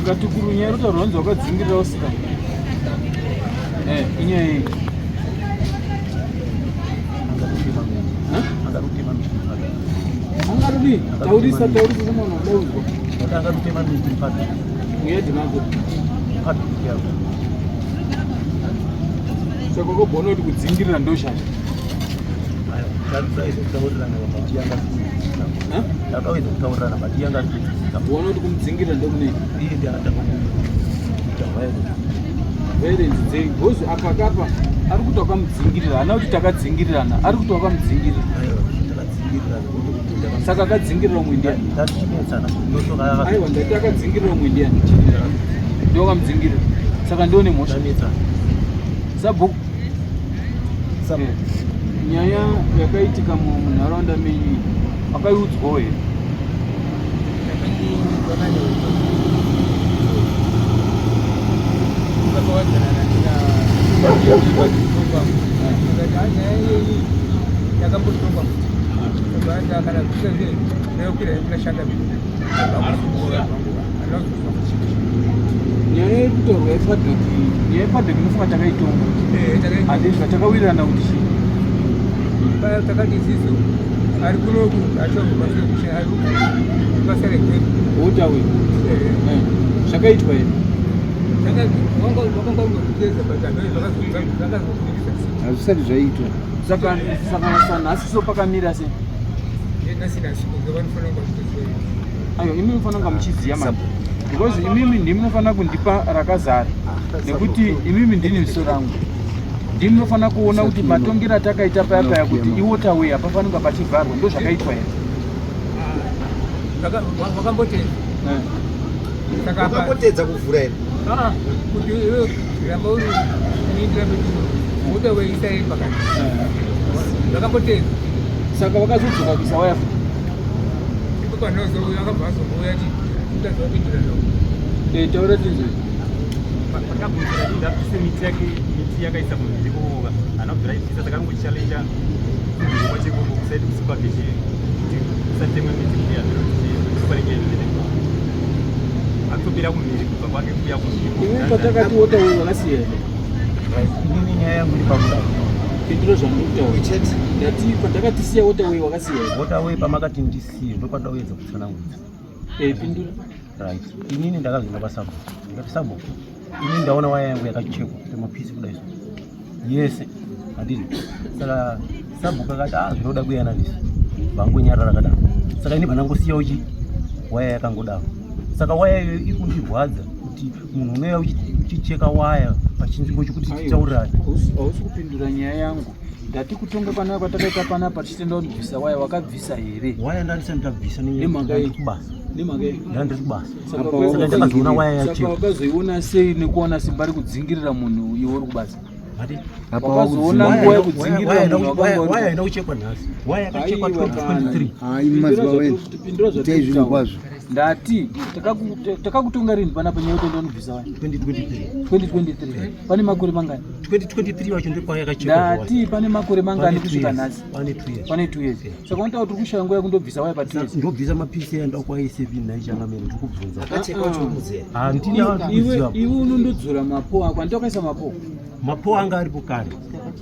Katikuru nyaya rutaronzo wakadzingirira usika inyaya iyi angarudi taurisa semwana wadauzwa muyadhimako saka ukobona kuti kudzingirira ndoshasha kuona kuti kumudzingirira ndokunei vere nzidzei bhozi apakapa ari kuti wakamudzingirira hana kuti takadzingirirana ari kuti wakamudzingirira saka akadzingirira umwe ndiani aiwa ndati akadzingirira umwe ndiani ndo wakamudzingirira saka ndione mhosva sabhuku nyaya yakaitika munharaunda menyu akaiudzwawo here nyaya yekutorwa yepadhoki inofunga takaitonga handei zvatakawirirana kuti chii takati isisu ari kunoku achokubasekusha ari kubasere kwedu otawe zvakaitwa here hazvisati zvaitwa saka sanhasi so pakamira se aiwa imi mufanira kunga muchiziva mani because imimi ndimi munofanira kundipa rakazara nekuti imimi ndini viso rangu ndimi munofanira kuona kuti matongero atakaita paya paya kuti iwotaway hapafanira kunga pachivharwa ndo zvakaitwa here wakambotedza kuvhura here kuti iwe ramba uri unoindira wotaway isai pakati zvakambotedza saka vakazodzoka kuisa waya futi ipokanozouya akabva azomboya ti utazvakuindira no taura tinzoi pakabvunzira ndabvise miti yakaisa mumhiri kuva anobvira ipisa takangochalenja kuva chekongo kusaiti kusipakeshe kuti kusatemwe miti kuya kuparengeezvete akutopira kumhiri kubva kwake kuya iwe patakati wotaway wakasiya here inini nyaya yangu iri pakuda pindiro zvandokutaura ndati patakatisiya wotaway wakasiya here wotaway pamakati ndisiye ndo pandawedza kutsanangudza pindura right inini ndakazoenda pasabhuku ndikati sabhuku inini ndaona waya yangu yakachekwa pemapisi kudai yese handiri saka sabhuku akati zvinoda kuyananisa vangonyarara kadaro saka ini panangosiya uchi waya yakangodaro saka waya iyoyo iri kundirwadza kuti munhu unoya uchicheka waya pachinzvimbo chokuti tichaurirane hausi kupindura nyaya yangu ndati kutonga panapa patakaita panapa tichitenda kubvisa waya wakabvisa here waya ndandisati ndabvisa nemhaka ndandiri kubasa saka ndakazoona waya yachekwa wakazoiona sei nekuona simba rikudzingirira munhu iwe uri kubasa wakazoona nguva yekudzingirira waya ina kuchekwa nhasi waya yakachekwa 2023 pindura kwazvo ndati takakutonga rini panapa nyaya yekuti ndonobvisa waya 2023 pane makore mangani 2023 wacho ndokwaya yakachekwa ndati pane makore mangani kusvika nhasi pane 2 years saka unotaura kuti kushaya nguva yekundobvisa waya pa 2 years ndobvisa mapisi aenda kwaye 7 naichangamira ndikubvunza iwe unondodzora mapo ako handiti wakaisa mapo anga aripo kare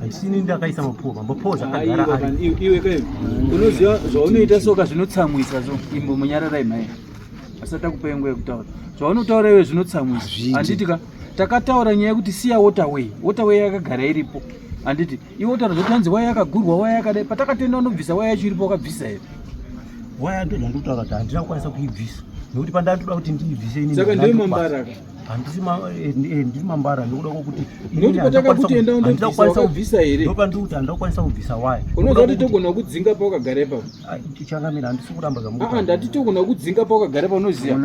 handisini ndakaisa mapo zvakagara ari iwe kai unoziva zvaunoita soka zvinotsamwisa so imbo munyararai mai asati akupai nguva yekutaura zvaunotaura iwe zvinotsamwisa handiti ka takataura nyaya yekuti siya wotaway yakagara iripo handiti iwe wotaura zvokuti hanzi waya yakagurwa waya yakadai patakatenda unobvisa waya yacho iripo wakabvisa here waya ndo zvandotaura kuti handina kukwanisa kuibvisa nekuti pandandoda kuti ndiibvise ini saka ndiri mambara handisi mambara ndokuda kokuti noti patakakutenda undobvisa wakabvisa here ndopandikuti handina kukwanisa kubvisa waya unoziva kuti togona kudzinga paukagara ipapo tichangamira handisi kuramba ndati togona kudzinga paukagara ipa unoziva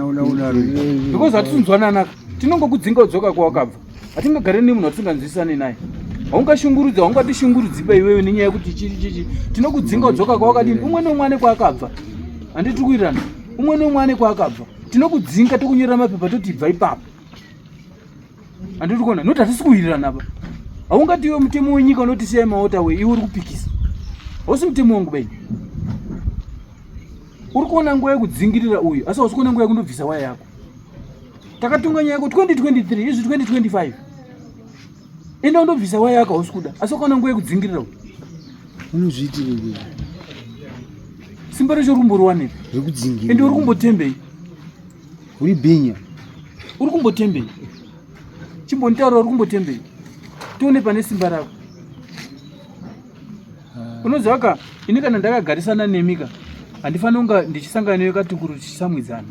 because hatisinzwananaka tinongokudzinga udzoka kwawakabva hatingagare nemunhu watisinganzwisani naye haungashungurudza haungatishungurudzipa iwewe nenyaya yekuti chichi tinokudzinga udzoka kwawakadini umwe neumwe ane kwaakabva handiti kuwirirana umwe neumwe ane kwaakabva tinokudzinga tokunyorera mapepa toti ibva ipapo handiti kuona noti hatisi kuwirirana pa haungati iwe mutemo wenyika unoti siyai mawotaway iwe uri kupikisa hausi mutemo wangu beni uri kuona nguva yekudzingirira uyu asi hausi kuona nguva yekundobvisa waya yako. Takatunga nyaya yako 2023 izvi 2025 enda undobvisa waya yako hausi kuda asi ukaona nguva yekudzingirira uyu unozviitirei simba recho rumboriwanepi rekudzingira ende uri kumbotembei uri bhinya uri kumbotembei chimbonitaura uri kumbotembei tione pane simba rako. Unoziva ka ini kana ndakagarisana nemika handifanira kunga ndichisangana newe katukuru tichisamwidzana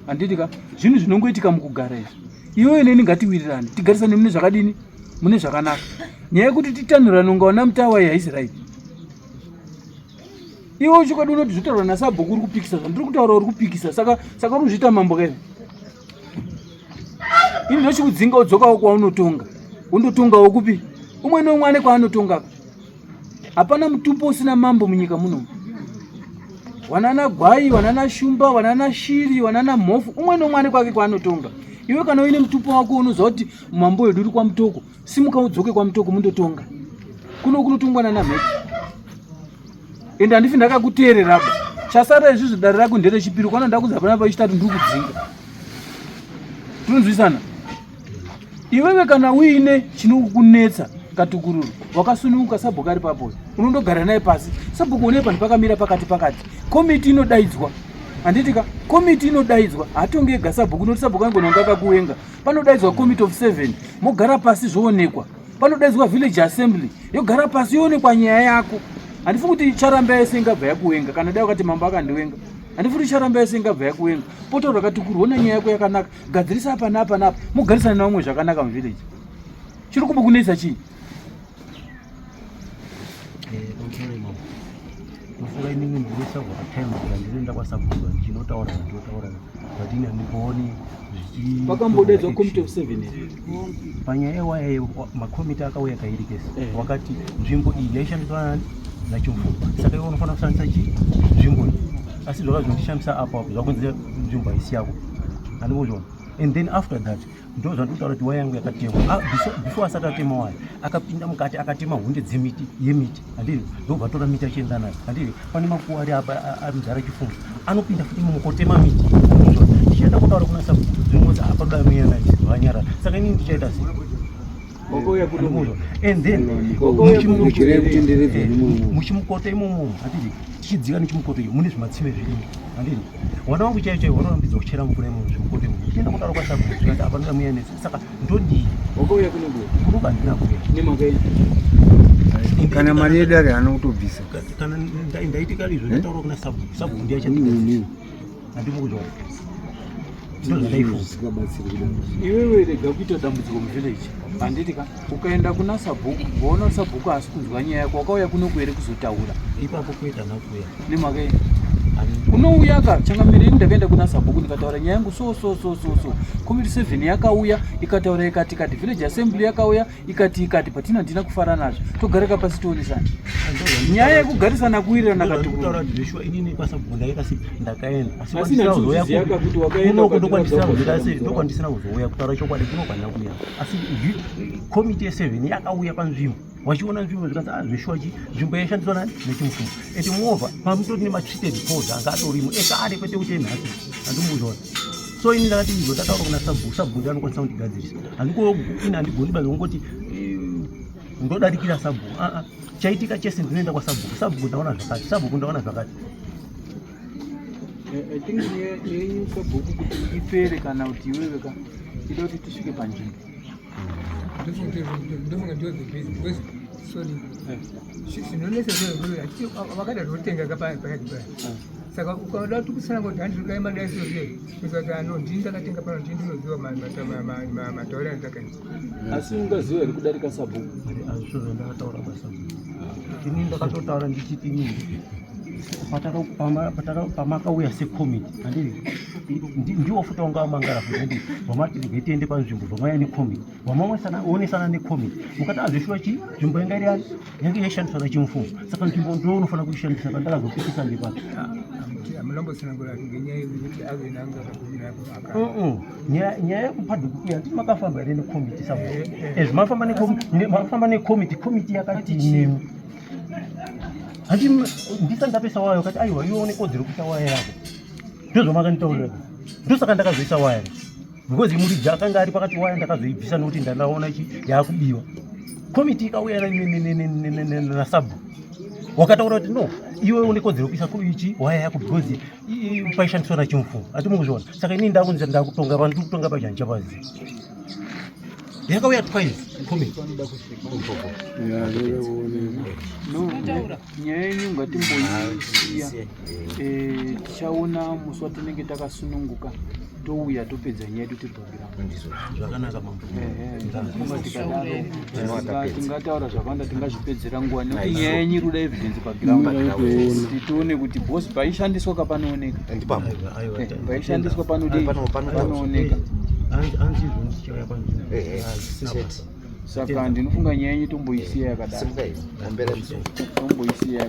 handiti ka zvinhu zvinongoitika mukugara izvi iwewe neni ngatiwirirane tigarisane mune zvakadini mune zvakanaka. Nyaya yekuti titanhurane unga wana mutawa haisi right. Iwe uchikadi unoti zvitaurwa nasabhuku uri kupikisa zvandiri kutaura uri kupikisa saka unozviita mambo kaizvi. Ini ndochikudzinga udzokawo kwaunotonga undotongawo kupi umwe neumwe ane kwaanotonga. Hapana mutupo usina mambo munyika muno. Wanana gwai, wanana shumba, wanana shiri, wanana mhofu, umwe neumwe ane kwake kwaanotonga. Iwe kana uine mutupo wako unoziva kuti mambo wedu uri kwamutoko, simuka udzoke kwamutoko mundotonga. Kuno kunotongwa nana mhete. Ende handifi ndakakuteerera ba. Chasara izvi zvidare rako nderechipiri kwana ndakuza panapa pachitatu ndiri kudzinga. Tinonzwisana? Iwewe kana uine chinokunetsa katukururu wakasununguka sabhuku ari papo unondogara naye pasi sabhuku une panhu pakamira pakati komiti inodaidzwa handitika komiti inodaidzwa hatonge ega sabhuku noti sabhuku angononga akakuwenga panodaidzwa committee of 7 mogara pasi zvoonekwa panodaidzwa village assembly yogara pasi yoonekwa nyaya yako. Handifungi kuti charamba yese ingabva yakuwenga kana dai wakati mambo akandiwenga handifungi kuti charamba yese ingabva yakuwenga potaura katukururu ona nyaya yako yakanaka gadzirisa apa napa napa mogarisana navamwe zvakanaka muvillage. Chiri kumbokunetsa chii? Ufunga inini ndilesa kwa time ndinoenda kwa sabhuku ndinotaura but ini handikuoni pakambodaidzwa committee of 7 panyaya yewaya makomiti akauya kairi kese wakati nzvimbo iyi yaishandiswa nachimfumba saka iwe unofanira kushandisa nzvimbo iyi asi zvakazondishamisa apo zvakunze nzvimbo haisi yako handikuzvona. And then after that ndo zvandikutaura kuti waya yangu yakatemwa before asati atema waya akapinda mukati akatema hunde dzemiti yemiti handiri ndobva atora miti achienda nayo handiri pane makuwa ari apa amuzara chifunga anopinda futi mukotema miti tichienda kutaura kuna sabhuku dzimodzi apa dai muyananisi vanyara saka inini ndichaita sei and then muchimukota imomo handiri tichidzika nechimukoto iyo mune zvimatsime zvirimo handiri mwana wangu chaicho wanorambidzwa kuchera mvura imomo zvimukoto imomo tichienda kutaura kwa sabhuku zvikati apa ndoda muyananisi saka ndodii kunoka ndina kuya kana mari yedu ari hana kutobvisa kana ndaitika izvo ndataura kuna sabhuku ndiyachandikazisa handimukuzvona iwewe rega kuita dambudziko muvillage handitika ukaenda kuna sabhuku waona sabhuku asi kunzwa nyaya yako wakauya kuno kuere kuzotaura ipapo kuita nakuya nemhaka iyi unouya ka changamiriri ndakaenda kuna sabhuku ndikataura nyaya yangu so committee 7 yakauya ikataura ikati village assembly yakauya ikati patina ndina kufara nazvo togareka pasi tionesana nyaya yekugarisana kuwirirana kataura zvishwa inini pasabhuku ndaikasi ndakaenda asi nachiziaka kuti wakaenda ndokwandisina kuzouya kutaura chokwadi kunokwana kuya asi komiti ye7 yakauya panzvimbo wachiona nzvimbo zvikati zvishwachi nzvimbo yaishandiswa nani nechimufumbo eti movha pamutori nematreated pods anga atorimo ekare kwete kuti enhasi handimuzvona. So ini ndakati izvo ndataura kuna sabhuku ndianokwanisa kundigadzirisa ini handigoni basi kungoti ndodarikira sabhuku chaitika chese ndinoenda kwa sabhuku ndaona zvakati I think yenyu sabhuku kuti ipere kana kuti iwewe ka ida kuti tisvike panzvimbo ndofunga ndozi because sorry zvinonesa vakaita zvotenga pakati paya saka ukada kuti kusana kuti handikaima daisozve kusati ano ndini ndakatenga pano ndini ndinoziva matauriro andakaita asi ungaziva here kudarika sabhuku azvizvo ndakataura pasabhuku ini ndakatotaura ndichiti inini pamakauya sekomiti handiri ndiwo futi wanga wamangara futi handiri wamati tiende panzvimbo vamaya nekomiti wamaonesana nekomiti mukati azvishuwa chii nzvimbo yanga iri ani yange yaishandiswa nachimufumbo saka nzvimbo ndo unofanira kuishandisa saka ndakazopikisa ndepapo nyaya yekupadhuku kuya nditi makafamba here nekomiti sabhuku mafamba nekomiti yakati nemi hati ndisandapesa wayo kati aiwa ione kodzero kuisa waya yako ndozvomakanitaurira ndosaka ndakazoisa waya because imurija akanga ari pakati waya ndakazoibvisa nokuti ndanaona yakubiwa komiti ikauya nasabu wakataura kuti no iwe une kodzero kuisa kuichi waya yako because paishandiswa nachimfumo hati mukuzviona saka inini ndakutonga vanhu ndikutonga pachanji chapazi yakauya twice komiti nyaya yenyu ngatimboisiya tichaona musi watinenge takasununguka touya topedza nyaya yedu zvakanaka funga tikadaro tingataura zvakawanda tingazvipedzera nguva nekuti nyaya yenyu iri kuda evidence paground tione kuti bosi paishandiswa kapanooneka paishandiswa panooneka saka ndinofunga nyaya yenyu tomboisiya yakadaro tomboisiya